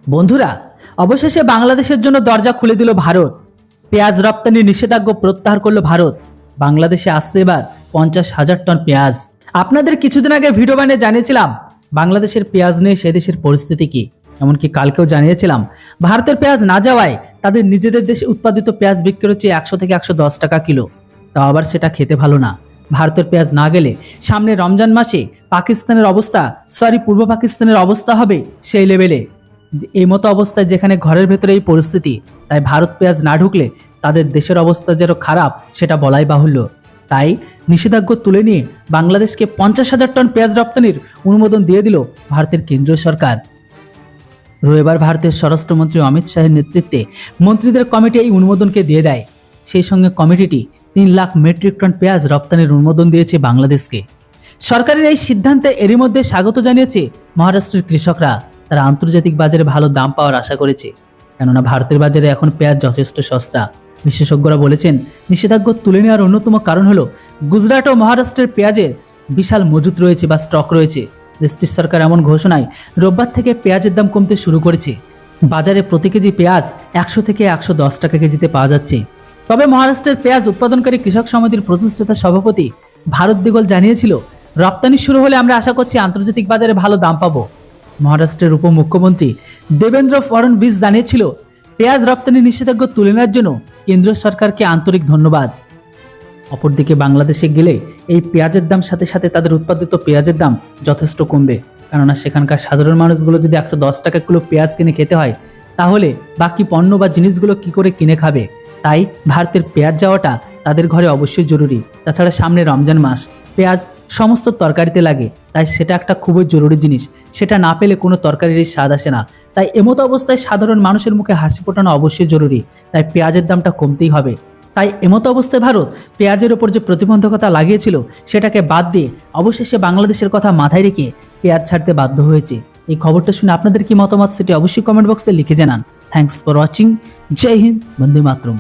বন্ধুরা, অবশেষে বাংলাদেশের জন্য দরজা খুলে দিল ভারত। পেঁয়াজ রপ্তানি নিষেধাজ্ঞা প্রত্যাহার করলো ভারত। বাংলাদেশে আসছে এবার 50,000 টন পেঁয়াজ। আপনাদের কিছুদিন আগে ভিডিও বানিয়ে জানিয়েছিলাম বাংলাদেশের পেঁয়াজ নিয়ে সে দেশের পরিস্থিতি কি। এমনকি কালকেও জানিয়েছিলাম ভারতের পেঁয়াজ না যাওয়ায় তাদের নিজেদের দেশে উৎপাদিত পেঁয়াজ বিক্রি হচ্ছে 100 থেকে 110 টাকা কিলো। তাও আবার সেটা খেতে ভালো না। ভারতের পেঁয়াজ না গেলে সামনে রমজান মাসে পূর্ব পাকিস্তানের অবস্থা হবে সেই লেভেলে। এই মতো অবস্থায় যেখানে ঘরের ভেতরে এই পরিস্থিতি, তাই ভারত পেঁয়াজ না ঢুকলে তাদের দেশের অবস্থা যেন খারাপ সেটা বলাই বাহুল্য। তাই নিষেধাজ্ঞা তুলে নিয়ে বাংলাদেশকে 50,000 টন পেঁয়াজ রপ্তানির অনুমোদন দিয়ে দিল ভারতের কেন্দ্রীয় সরকার। রবিবার ভারতের স্বরাষ্ট্রমন্ত্রী অমিত শাহের নেতৃত্বে মন্ত্রীদের কমিটি এই অনুমোদনকে দিয়ে দেয়। সেই সঙ্গে কমিটিটি 3 লাখ মেট্রিক টন পেঁয়াজ রপ্তানির অনুমোদন দিয়েছে বাংলাদেশকে। সরকারের এই সিদ্ধান্তে এরই মধ্যে স্বাগত জানিয়েছে মহারাষ্ট্রের কৃষকরা। তারা আন্তর্জাতিক বাজারে ভালো দাম পাওয়ার আশা করেছে, কেননা ভারতের বাজারে এখন পেঁয়াজ যথেষ্ট সস্তা। বিশেষজ্ঞরা বলেছেন নিষেধাজ্ঞা তুলে নেওয়ার অন্যতম কারণ হলো গুজরাট ও মহারাষ্ট্রের পেঁয়াজের বিশাল মজুত রয়েছে বা স্টক রয়েছে। দেশটির সরকার এমন ঘোষণায় রোববার থেকে পেঁয়াজের দাম কমতে শুরু করেছে। বাজারে প্রতি কেজি পেঁয়াজ 100 থেকে 110 টাকা কেজিতে পাওয়া যাচ্ছে। তবে মহারাষ্ট্রের পেঁয়াজ উৎপাদনকারী কৃষক সমিতির প্রতিষ্ঠাতা সভাপতি ভারত দিগল জানিয়েছিল, রপ্তানি শুরু হলে আমরা আশা করছি আন্তর্জাতিক বাজারে ভালো দাম পাবো। মহারাষ্ট্রের উপমুখ্যমন্ত্রী দেবেন্দ্র ফডণবিস জানিয়েছিল, পেঁয়াজ রপ্তানি নিষেধাজ্ঞা তুলে নেওয়ার জন্য কেন্দ্র সরকারকে আন্তরিক ধন্যবাদ। অপরদিকে বাংলাদেশে গেলে এই পেঁয়াজের দাম সাথে সাথে তাদের উৎপাদিত পেঁয়াজের দাম যথেষ্ট কমবে, কেননা সেখানকার সাধারণ মানুষগুলো যদি 110 টাকা কিলো পেঁয়াজ কিনে খেতে হয়, তাহলে বাকি পণ্য বা জিনিসগুলো কি করে কিনে খাবে। তাই ভারতের পেঁয়াজ যাওয়াটা তাদের ঘরে অবশ্যই জরুরি। তাছাড়া সামনে রমজান মাস, পেঁয়াজ সমস্ত তরকারিতে লাগে, তাই সেটা একটা খুবই জরুরি জিনিস। সেটা না পেলে কোনো তরকারির স্বাদ আসে না। তাই এমতো অবস্থায় সাধারণ মানুষের মুখে হাসি ফোটানো অবশ্যই জরুরি। তাই পেঁয়াজের দামটা কমতেই হবে। তাই এমতো অবস্থায় ভারত পেঁয়াজের ওপর যে প্রতিবন্ধকতা লাগিয়েছিল সেটাকে বাদ দিয়ে অবশেষে বাংলাদেশের কথা মাথায় রেখে পেঁয়াজ ছাড়তে বাধ্য হয়েছে। এই খবরটা শুনে আপনাদের কি মতামত সেটি অবশ্যই কমেন্ট বক্সে লিখে জানান। Thanks for watching. Jai Hind, Vande Mataram.